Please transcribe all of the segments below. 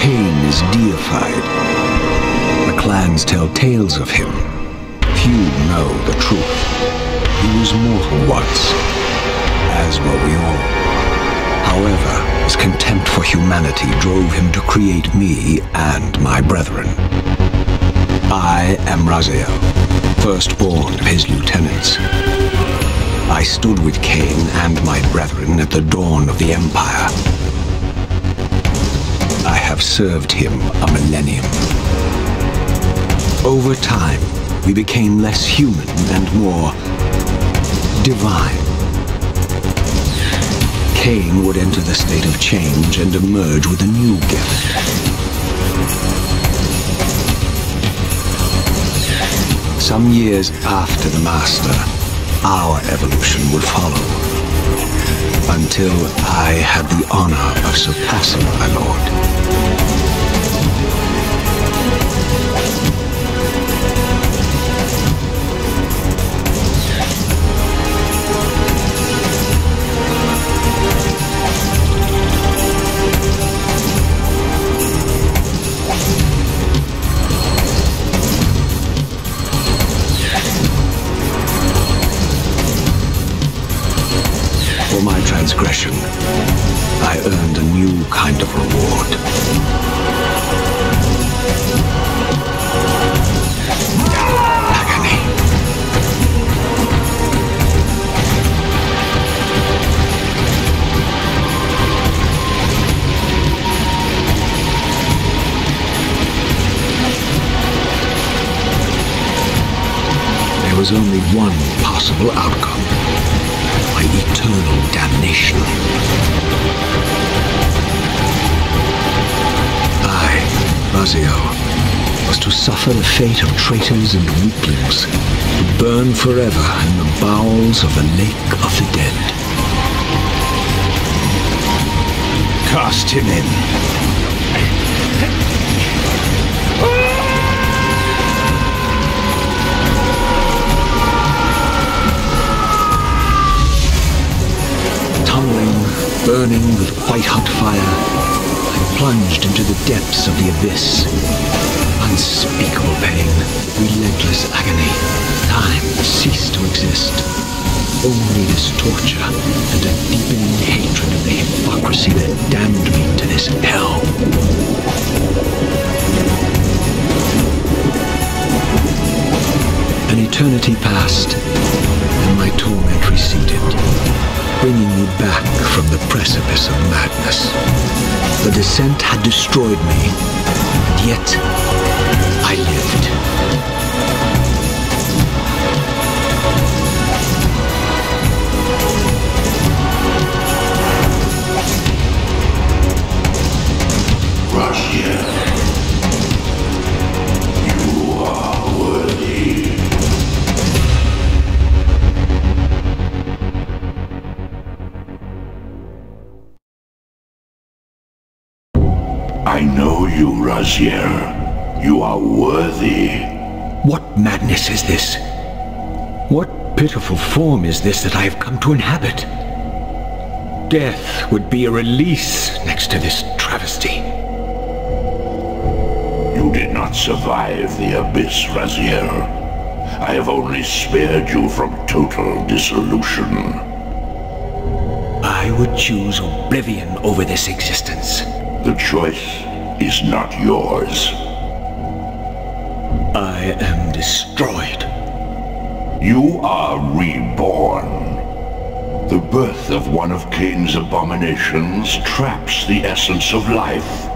Kain is deified. The clans tell tales of him. Few know the truth. He was mortal once, as were we all. However, his contempt for humanity drove him to create me and my brethren. I am Raziel, firstborn of his lieutenants. I stood with Kain and my brethren at the dawn of the Empire. I have served him a millennium. Over time, we became less human and more divine. Kain would enter the state of change and emerge with a new gift. Some years after the Master, our evolution would follow, until I had the honor of surpassing my lord. For my transgression, I earned a new kind of reward. Agony. There was only one possible outcome. My eternal damnation. I, Raziel, was to suffer the fate of traitors and weaklings, to burn forever in the bowels of the lake of the dead. Cast him in. Burning with white-hot fire, I plunged into the depths of the abyss. Unspeakable pain, relentless agony. Time ceased to exist. Only this torture and a deepening hatred of the hypocrisy that damned me to this hell. An eternity passed, and my torment receded, bringing me back from the precipice of madness. The descent had destroyed me, and yet I lived. Russia, you are worthy. I know you, Raziel. You are worthy. What madness is this? What pitiful form is this that I have come to inhabit? Death would be a release next to this travesty. You did not survive the abyss, Raziel. I have only spared you from total dissolution. I would choose oblivion over this existence. The choice is not yours. I am destroyed. You are reborn. The birth of one of Kain's abominations traps the essence of life.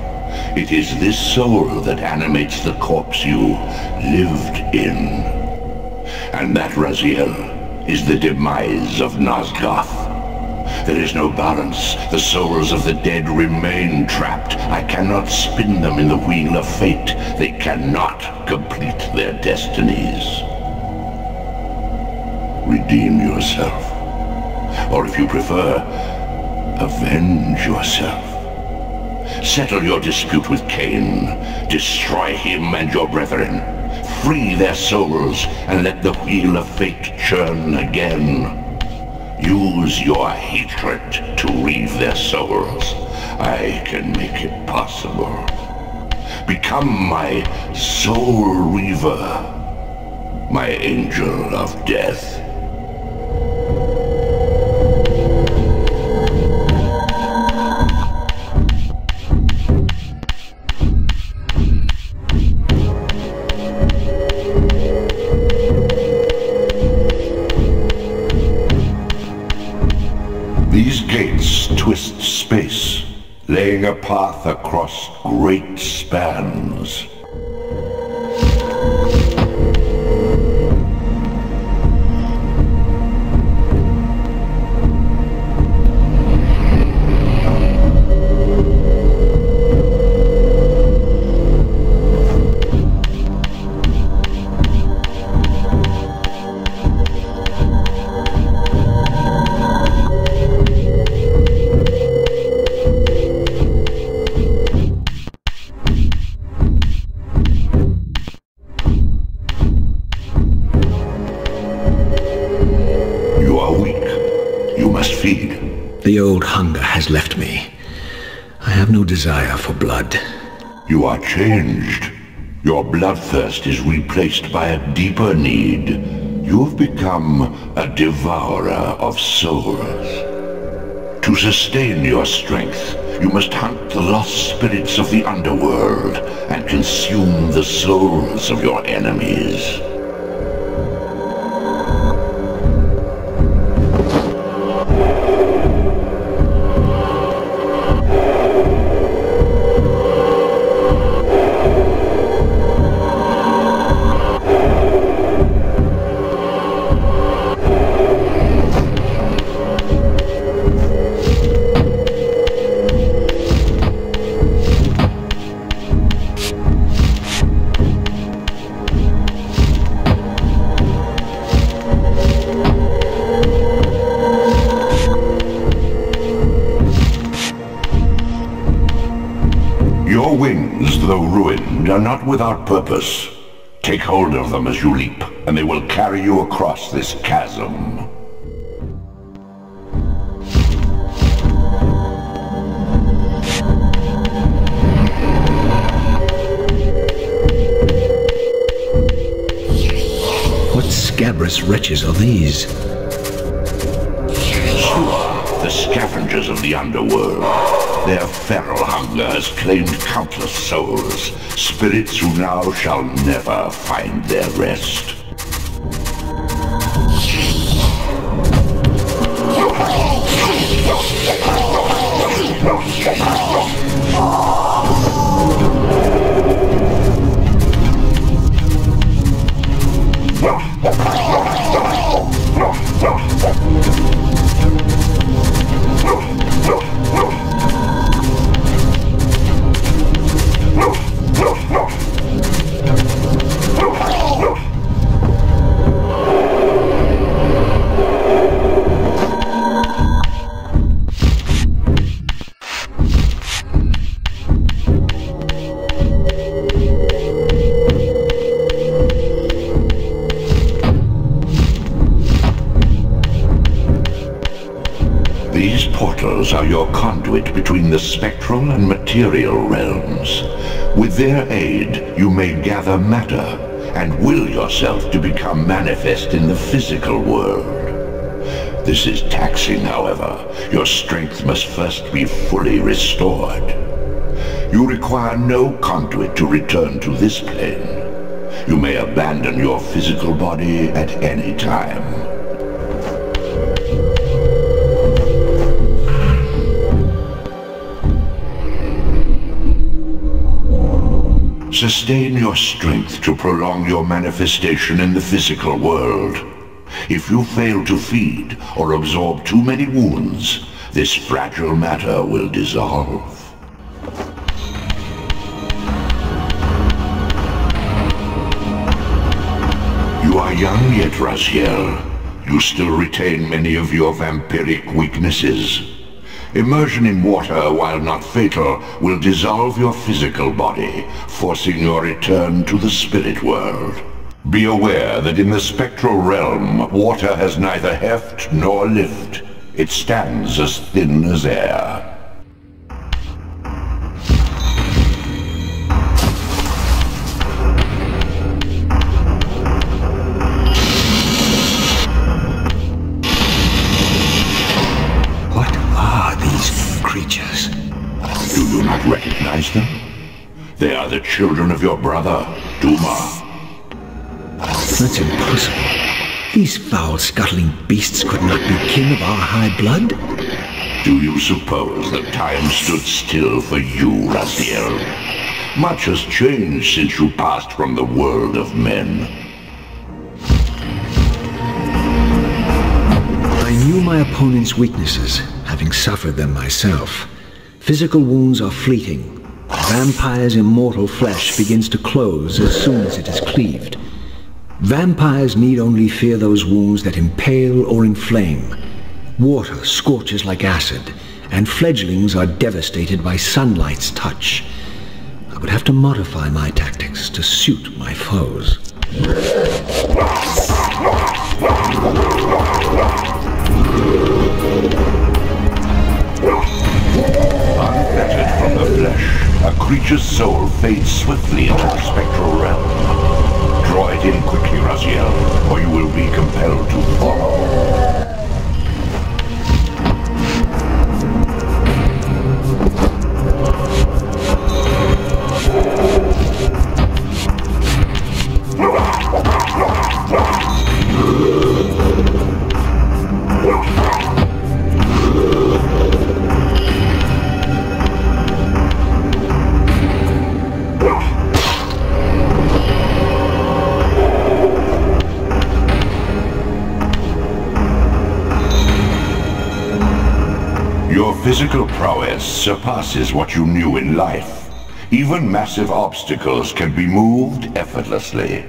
It is this soul that animates the corpse you lived in. And that, Raziel, is the demise of Nosgoth. There is no balance. The souls of the dead remain trapped. I cannot spin them in the wheel of fate. They cannot complete their destinies. Redeem yourself. Or if you prefer, avenge yourself. Settle your dispute with Kain. Destroy him and your brethren. Free their souls and let the wheel of fate churn again. Use your hatred to reave their souls. I can make it possible. Become my soul Reaver, my angel of death. These gates twist space, laying a path across great spans. The old hunger has left me. I have no desire for blood. You are changed. Your bloodthirst is replaced by a deeper need. You have become a devourer of souls. To sustain your strength, you must hunt the lost spirits of the underworld and consume the souls of your enemies. Your wings, though ruined, are not without purpose. Take hold of them as you leap, and they will carry you across this chasm. What scabrous wretches are these? The scavengers of the underworld. Their feral hunger has claimed countless souls, spirits who now shall never find their rest. These portals are your conduit between the spectral and material realms. With their aid, you may gather matter and will yourself to become manifest in the physical world. This is taxing, however. Your strength must first be fully restored. You require no conduit to return to this plane. You may abandon your physical body at any time. Sustain your strength to prolong your manifestation in the physical world. If you fail to feed or absorb too many wounds, this fragile matter will dissolve. You are young yet, Raziel. You still retain many of your vampiric weaknesses. Immersion in water, while not fatal, will dissolve your physical body, forcing your return to the spirit world. Be aware that in the spectral realm, water has neither heft nor lift. It stands as thin as air. them? They are the children of your brother, Duma. That's impossible. These foul, scuttling beasts could not be kin of our high blood. Do you suppose that time stood still for you, Raziel? Much has changed since you passed from the world of men. I knew my opponent's weaknesses, having suffered them myself. Physical wounds are fleeting. A vampire's immortal flesh begins to close as soon as it is cleaved. Vampires need only fear those wounds that impale or inflame. Water scorches like acid, and fledglings are devastated by sunlight's touch. I would have to modify my tactics to suit my foes. Unfettered from the flesh, a creature's soul fades swiftly into the spectral realm. Draw it in quickly, Raziel, or you will be compelled to follow. Your physical prowess surpasses what you knew in life. Even massive obstacles can be moved effortlessly.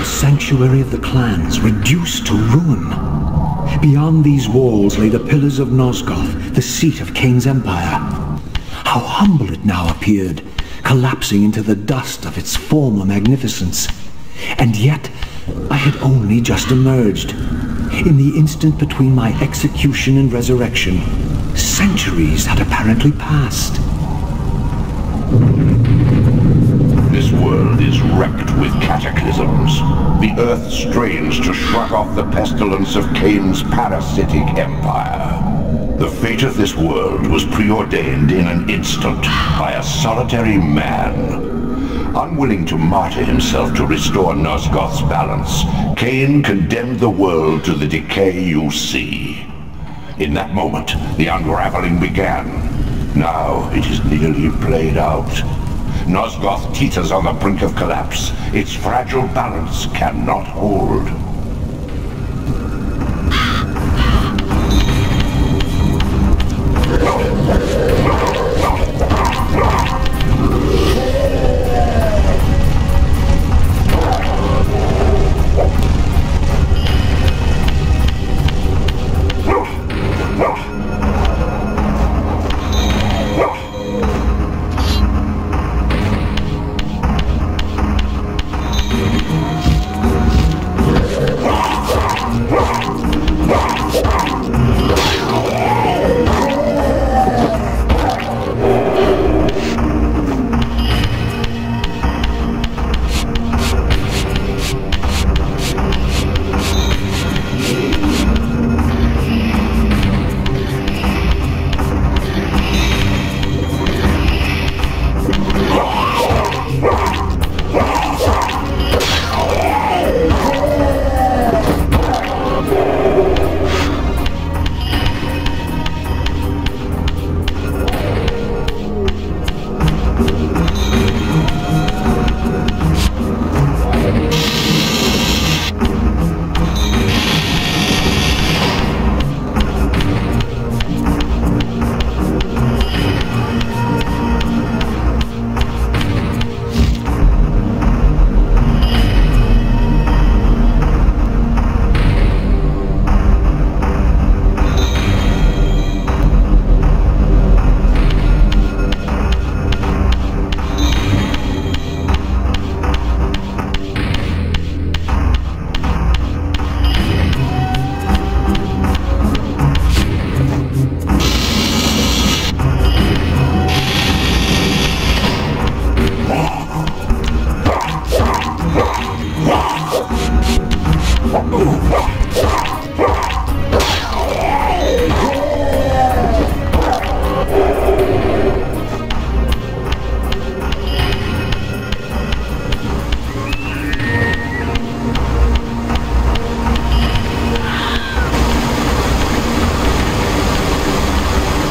Sanctuary of the clans, reduced to ruin. Beyond these walls lay the pillars of Nosgoth, the seat of Kain's empire. How humble it now appeared, collapsing into the dust of its former magnificence. And yet, I had only just emerged. In the instant between my execution and resurrection, centuries had apparently passed. This world is wrecked with cataclysms. The earth strains to shrug off the pestilence of Kain's parasitic empire. The fate of this world was preordained in an instant by a solitary man. Unwilling to martyr himself to restore Nosgoth's balance, Kain condemned the world to the decay you see. In that moment, the unraveling began. Now it is nearly played out. Nosgoth teeters on the brink of collapse. Its fragile balance cannot hold.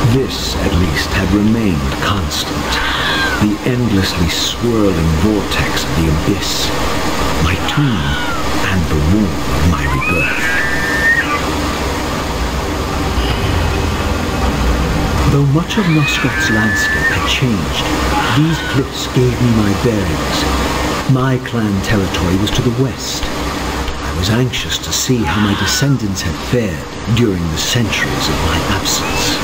This, at least, had remained constant. The endlessly swirling vortex of the abyss, my tomb, and the womb of my rebirth. Though much of Nosgoth's landscape had changed, these cliffs gave me my bearings. My clan territory was to the west. I was anxious to see how my descendants had fared during the centuries of my absence.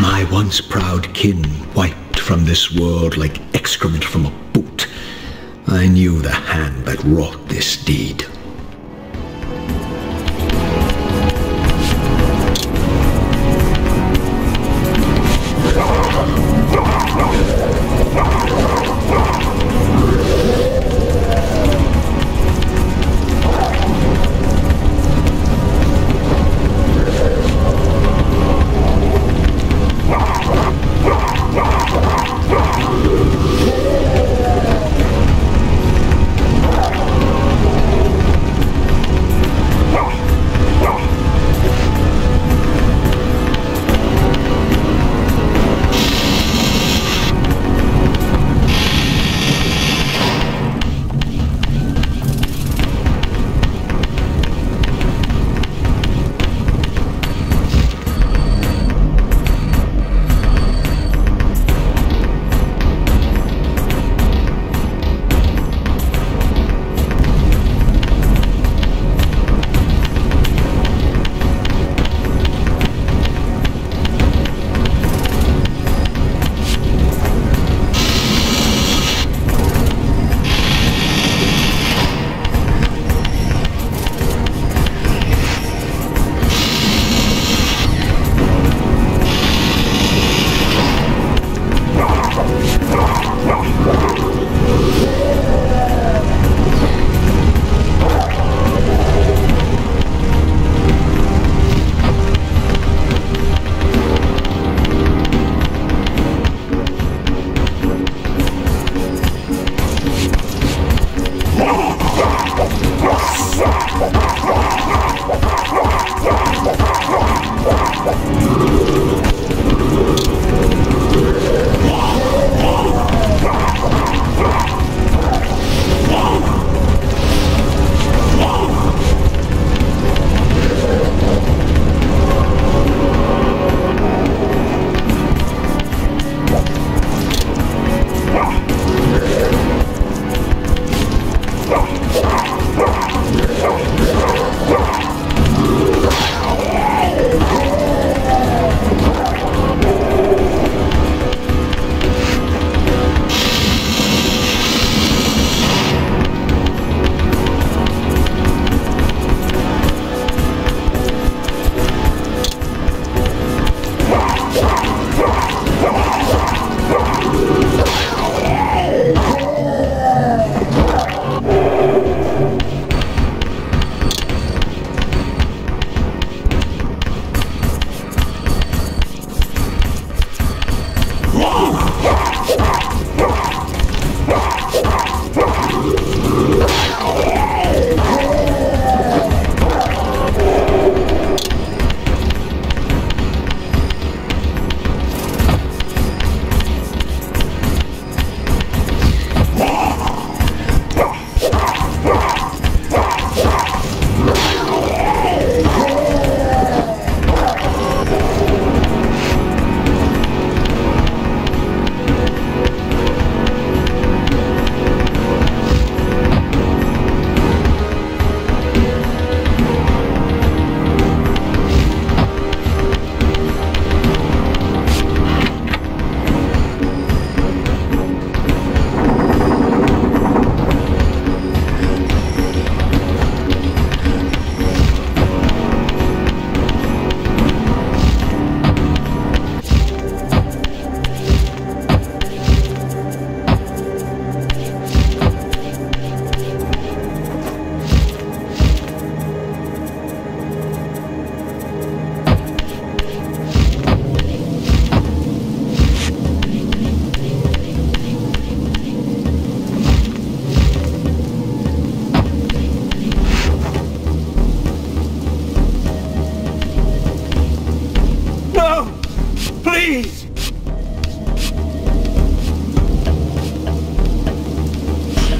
My once proud kin wiped from this world like excrement from a boot. I knew the hand that wrought this deed.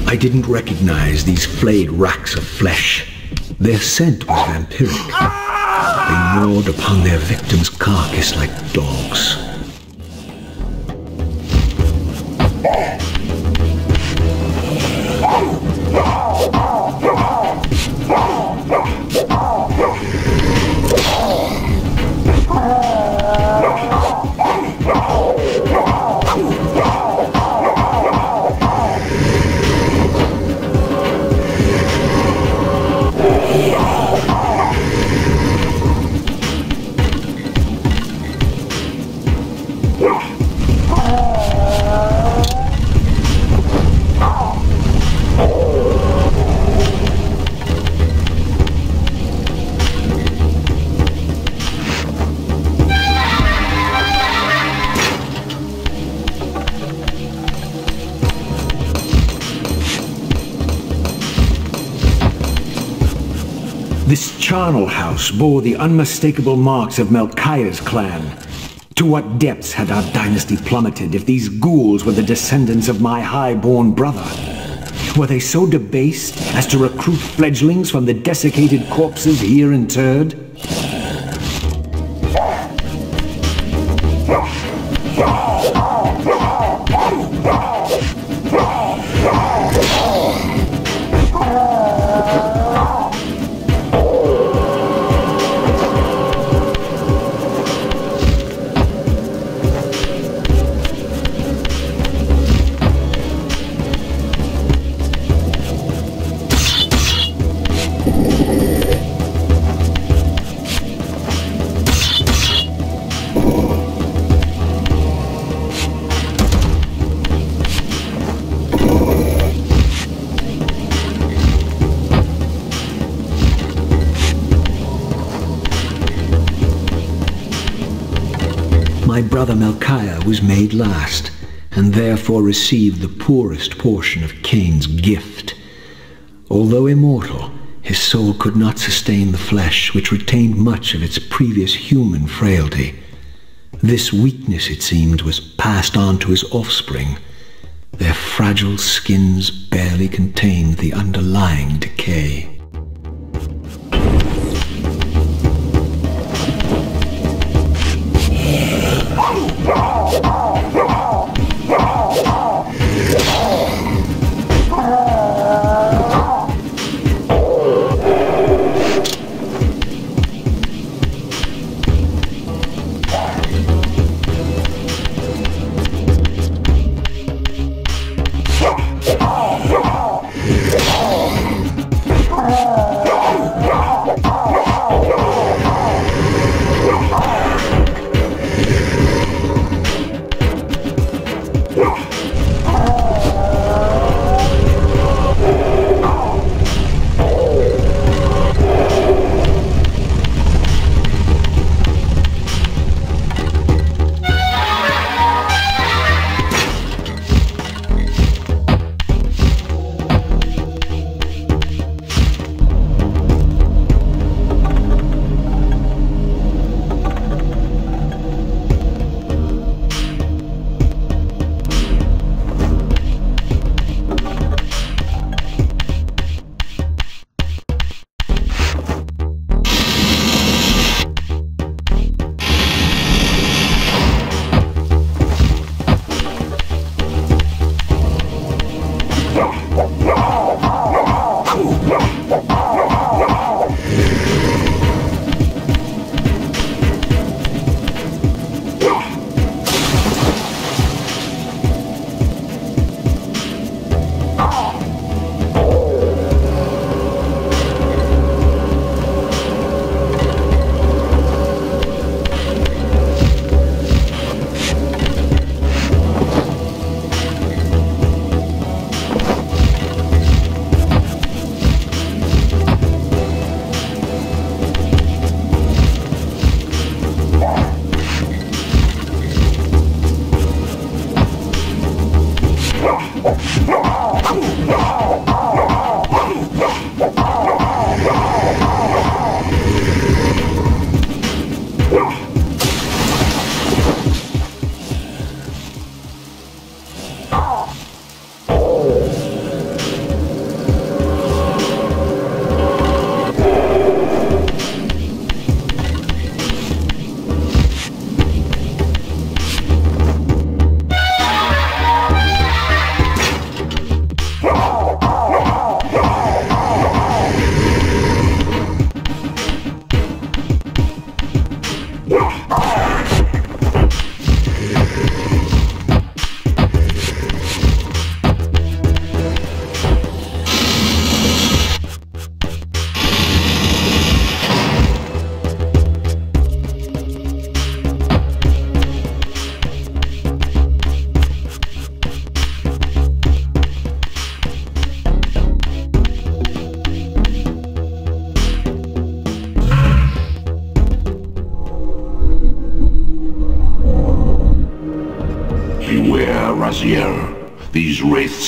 I didn't recognize these flayed racks of flesh. Their scent was vampiric. They gnawed upon their victim's carcass like dogs. This charnel house bore the unmistakable marks of Melchiah's clan. To what depths had our dynasty plummeted if these ghouls were the descendants of my high-born brother? Were they so debased as to recruit fledglings from the desiccated corpses here interred? My brother Melchiah was made last, and therefore received the poorest portion of Kain's gift. Although immortal, his soul could not sustain the flesh, which retained much of its previous human frailty. This weakness, it seemed, was passed on to his offspring. Their fragile skins barely contained the underlying decay.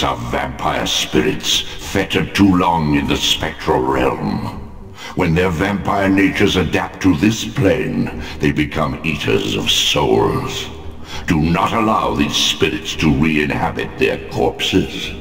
ghosts are vampire spirits, fettered too long in the spectral realm. When their vampire natures adapt to this plane, they become eaters of souls. Do not allow these spirits to re-inhabit their corpses.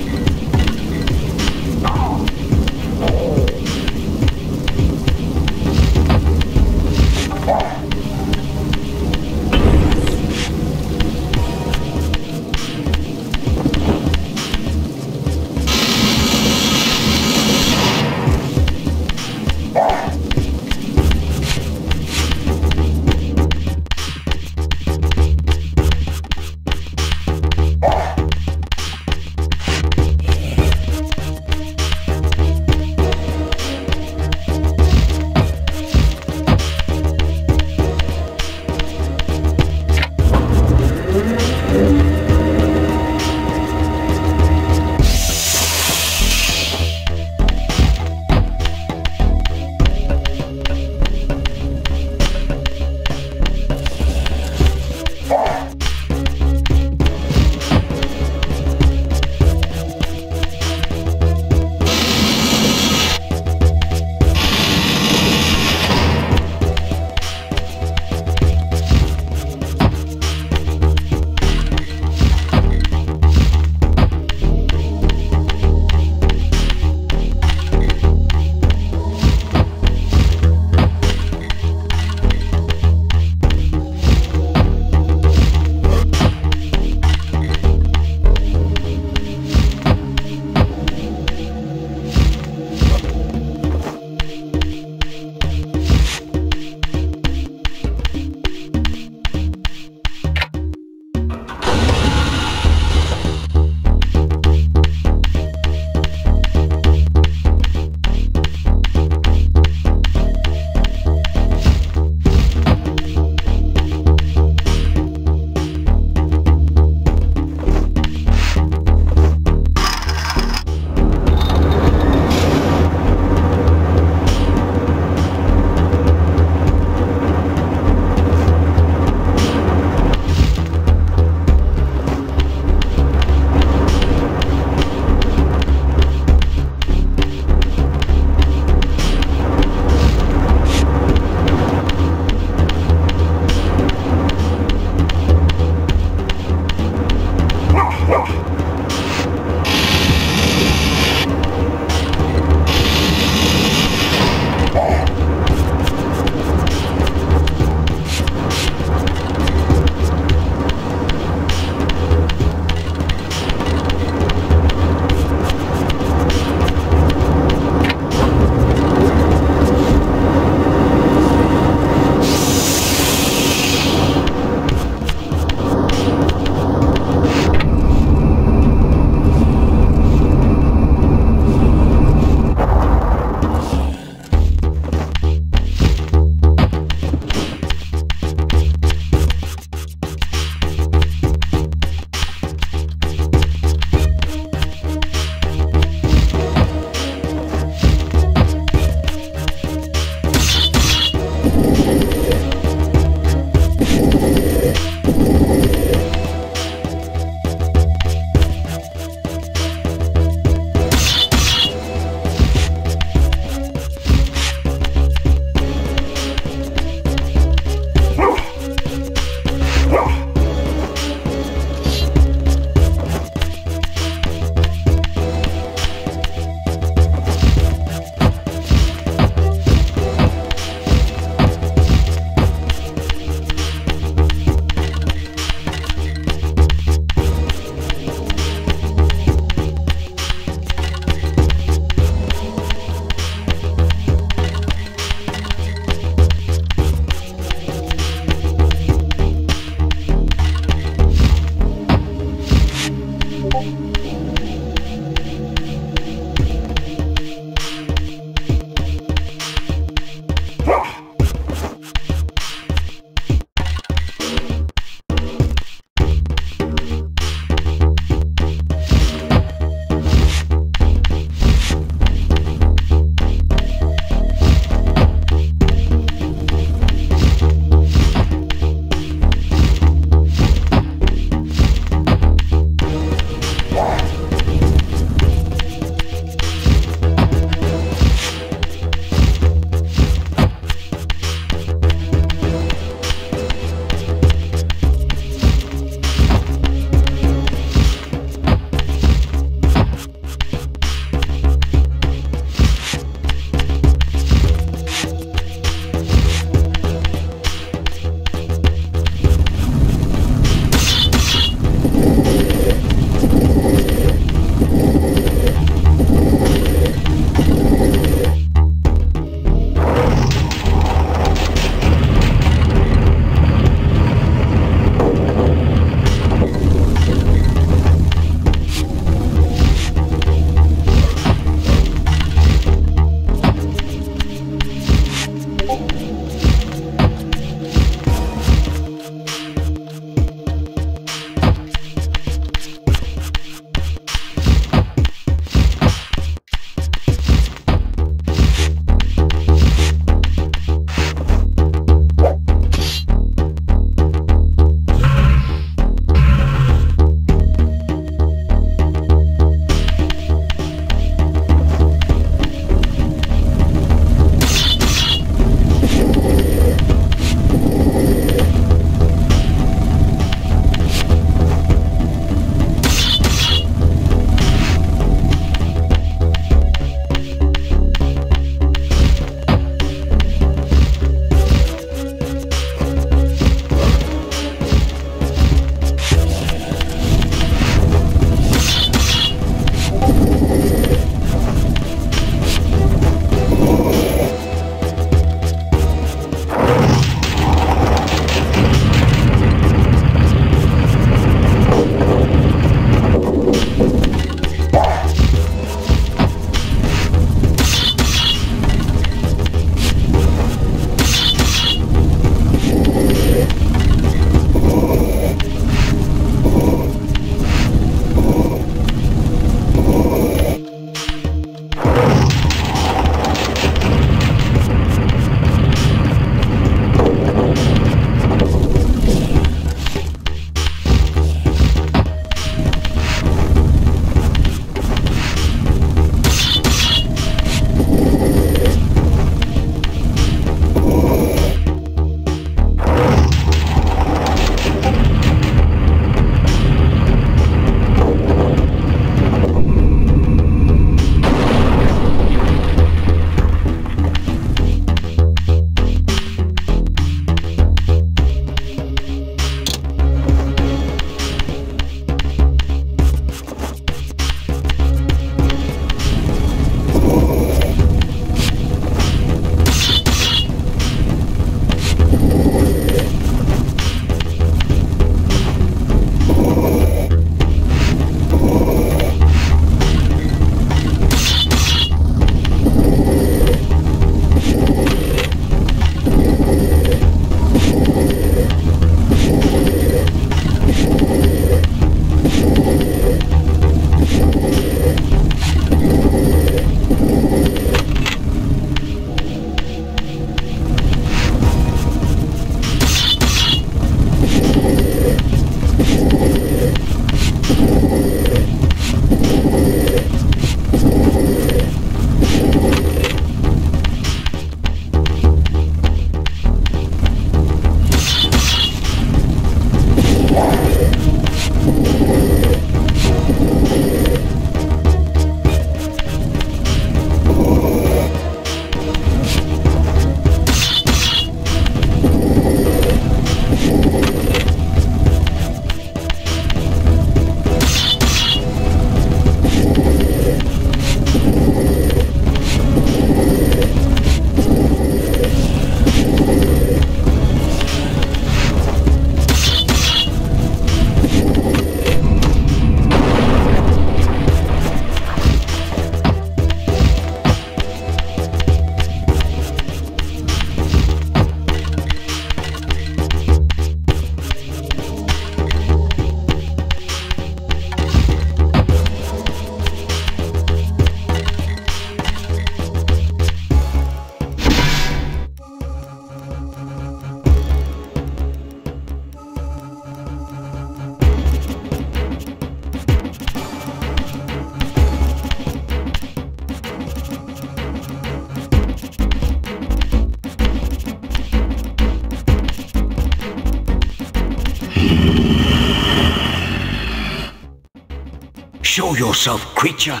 Show yourself, creature!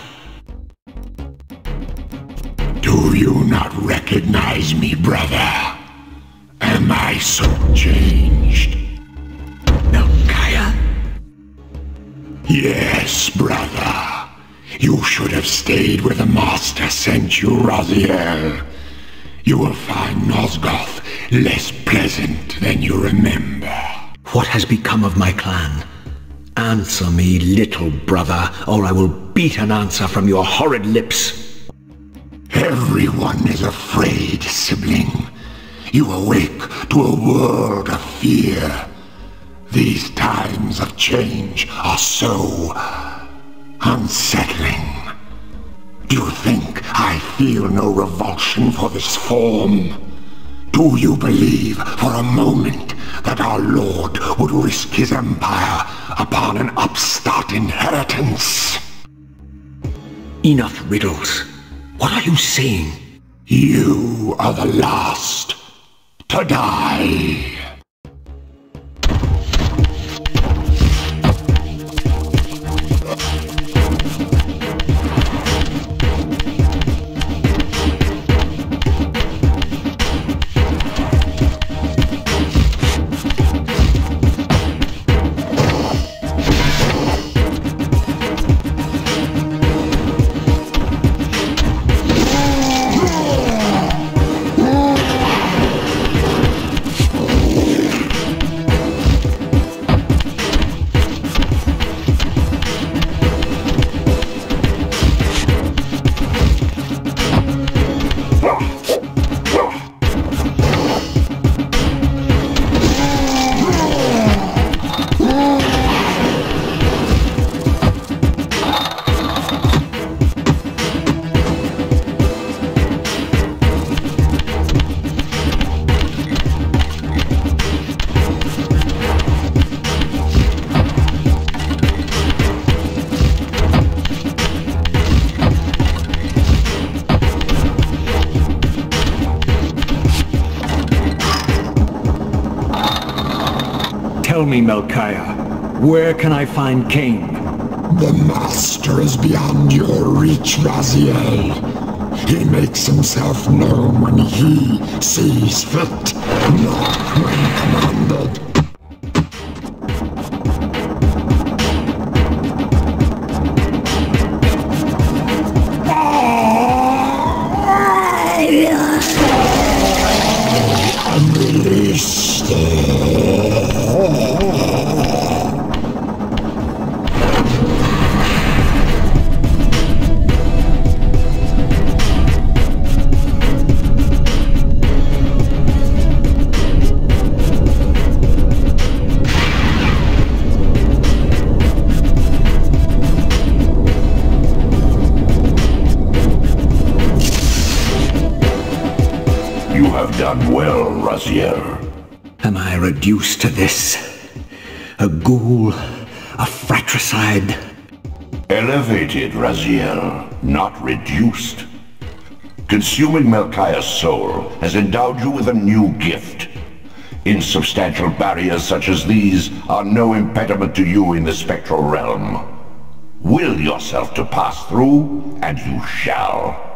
Do you not recognize me, brother? Am I so changed? Melchiah? Yes, brother. You should have stayed where the Master sent you, Raziel. You will find Nosgoth less pleasant than you remember. What has become of my clan? Answer me, little brother, or I will beat an answer from your horrid lips. Everyone is afraid, sibling. You awake to a world of fear. These times of change are so unsettling. Do you think I feel no revulsion for this form? Do you believe for a moment that our Lord would risk his empire upon an upstart inheritance? Enough riddles. What are you saying? You are the last to die. Tell me, Melchiah, where can I find Kain? The Master is beyond your reach, Raziel. He makes himself known when he sees fit, not when commanded. Unleashed. You have done well, Raziel. Am I reduced to this? A ghoul? A fratricide? Elevated, Raziel, not reduced. Consuming Melchiah's soul has endowed you with a new gift. Insubstantial barriers such as these are no impediment to you in the spectral realm. Will yourself to pass through, and you shall.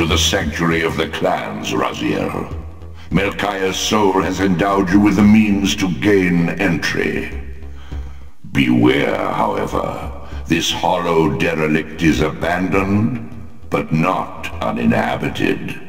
to the sanctuary of the clans, Raziel. Melchiah's soul has endowed you with the means to gain entry. Beware, however. This hollow derelict is abandoned, but not uninhabited.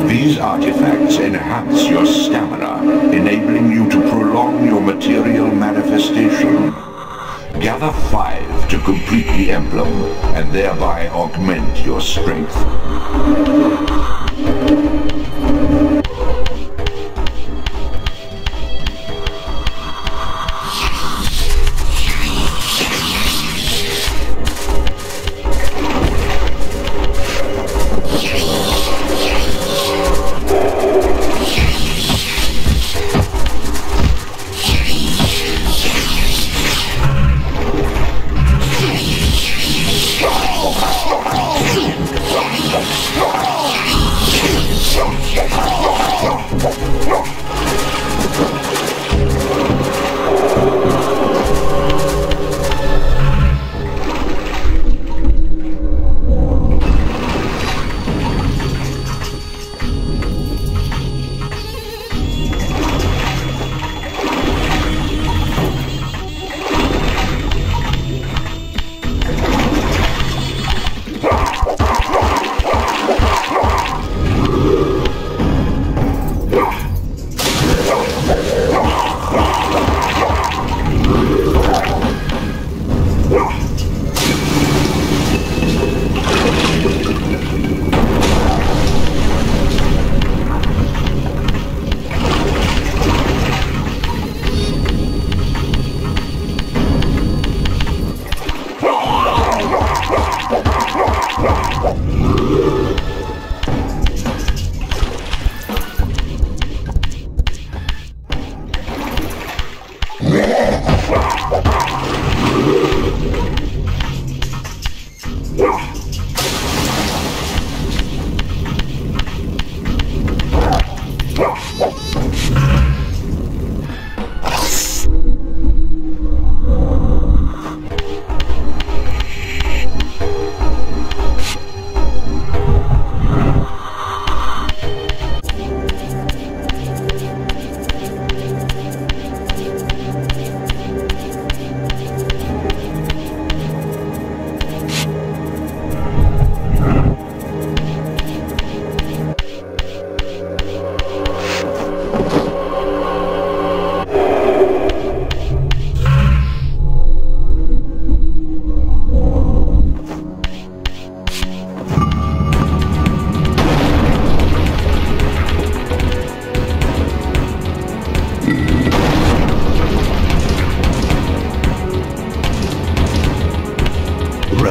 These artifacts enhance your stamina, enabling you to prolong your material manifestation. Gather 5 to complete the emblem, and thereby augment your strength.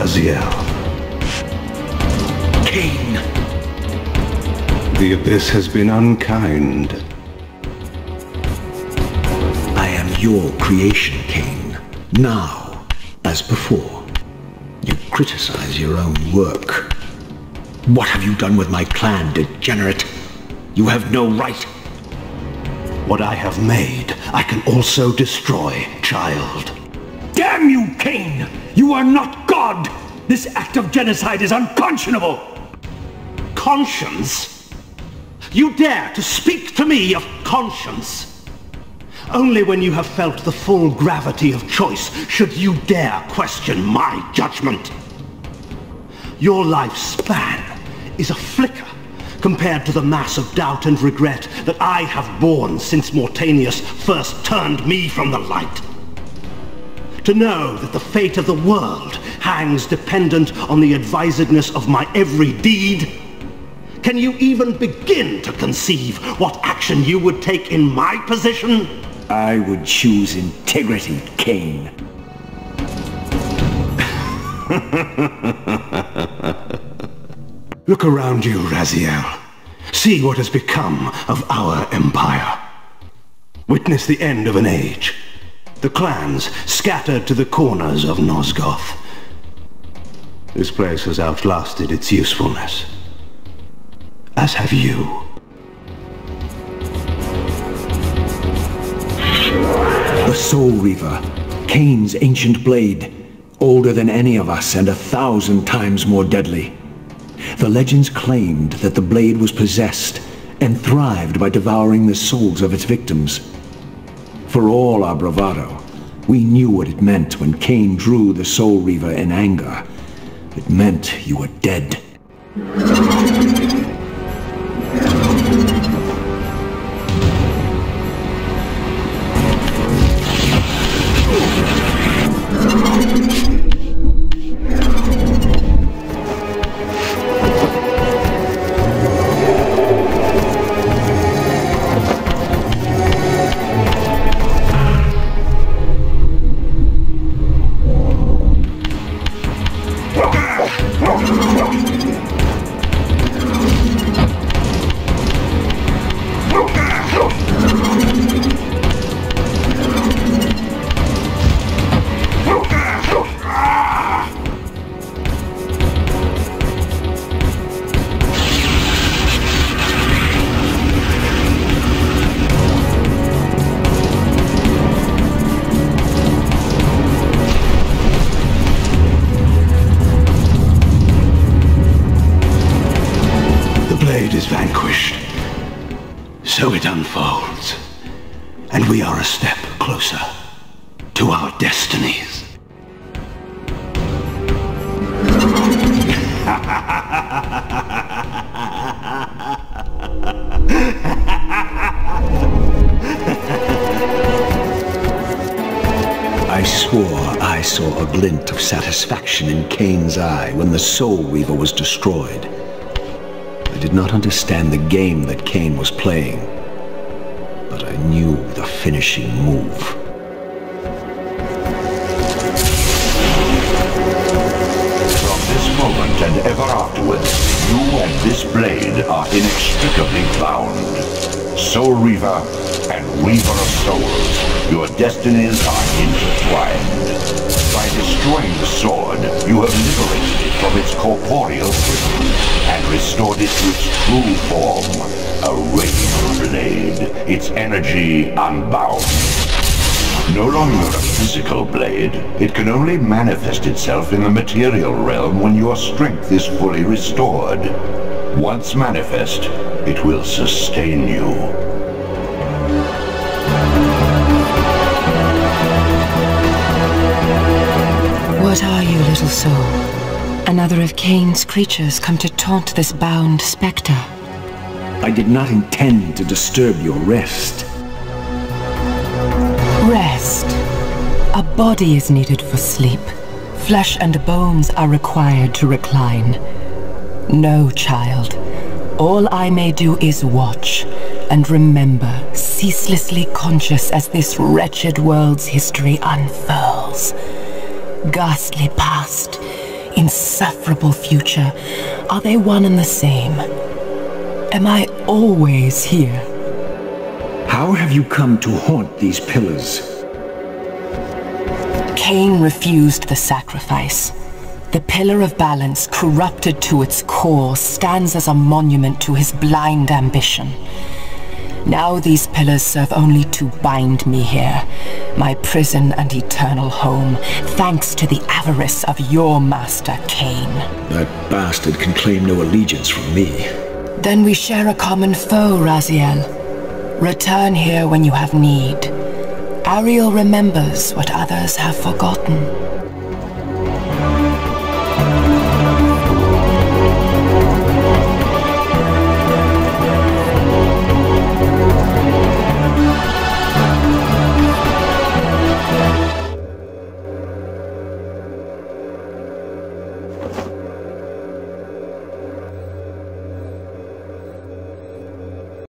Raziel. Kain! The Abyss has been unkind. I am your creation, Kain. Now, as before, you criticize your own work. What have you done with my clan, degenerate? You have no right. What I have made, I can also destroy, child. Damn you, Kain! You are not God! This act of genocide is unconscionable! Conscience? You dare to speak to me of conscience? Only when you have felt the full gravity of choice should you dare question my judgment. Your lifespan is a flicker compared to the mass of doubt and regret that I have borne since Mortanius first turned me from the light. To know that the fate of the world hangs dependent on the advisedness of my every deed? Can you even begin to conceive what action you would take in my position? I would choose integrity, Kain. Look around you, Raziel. See what has become of our empire. Witness the end of an age. The clans scattered to the corners of Nosgoth. This place has outlasted its usefulness. As have you. The Soul Reaver, Kain's ancient blade, older than any of us and 1,000 times more deadly. The legends claimed that the blade was possessed and thrived by devouring the souls of its victims. For all our bravado, we knew what it meant when Kain drew the Soul Reaver in anger. It meant you were dead. Is vanquished. So it unfolds, and we are a step closer to our destinies. I swore I saw a glint of satisfaction in Kain's eye when the Soul Reaver was destroyed. I did not understand the game that Kain was playing, but I knew the finishing move. From this moment and ever afterwards, you and this blade are inextricably bound. Soul Reaver and Reaver of Souls, your destinies are intertwined. By destroying the sword, you have liberated it from its corporeal prison and restored it to its true form, a radiant blade, its energy unbound. No longer a physical blade, it can only manifest itself in the material realm when your strength is fully restored. Once manifest, it will sustain you. What are you, little soul? Another of Kain's creatures come to taunt this bound spectre. I did not intend to disturb your rest. Rest. A body is needed for sleep. Flesh and bones are required to recline. No, child. All I may do is watch and remember, ceaselessly conscious as this wretched world's history unfurls. Ghastly past, insufferable future, are they one and the same? Am I always here? How have you come to haunt these pillars? Kain refused the sacrifice. The Pillar of Balance, corrupted to its core, stands as a monument to his blind ambition. Now these pillars serve only to bind me here, my prison and eternal home, thanks to the avarice of your master, Kain. That bastard can claim no allegiance from me. Then we share a common foe, Raziel. Return here when you have need. Ariel remembers what others have forgotten.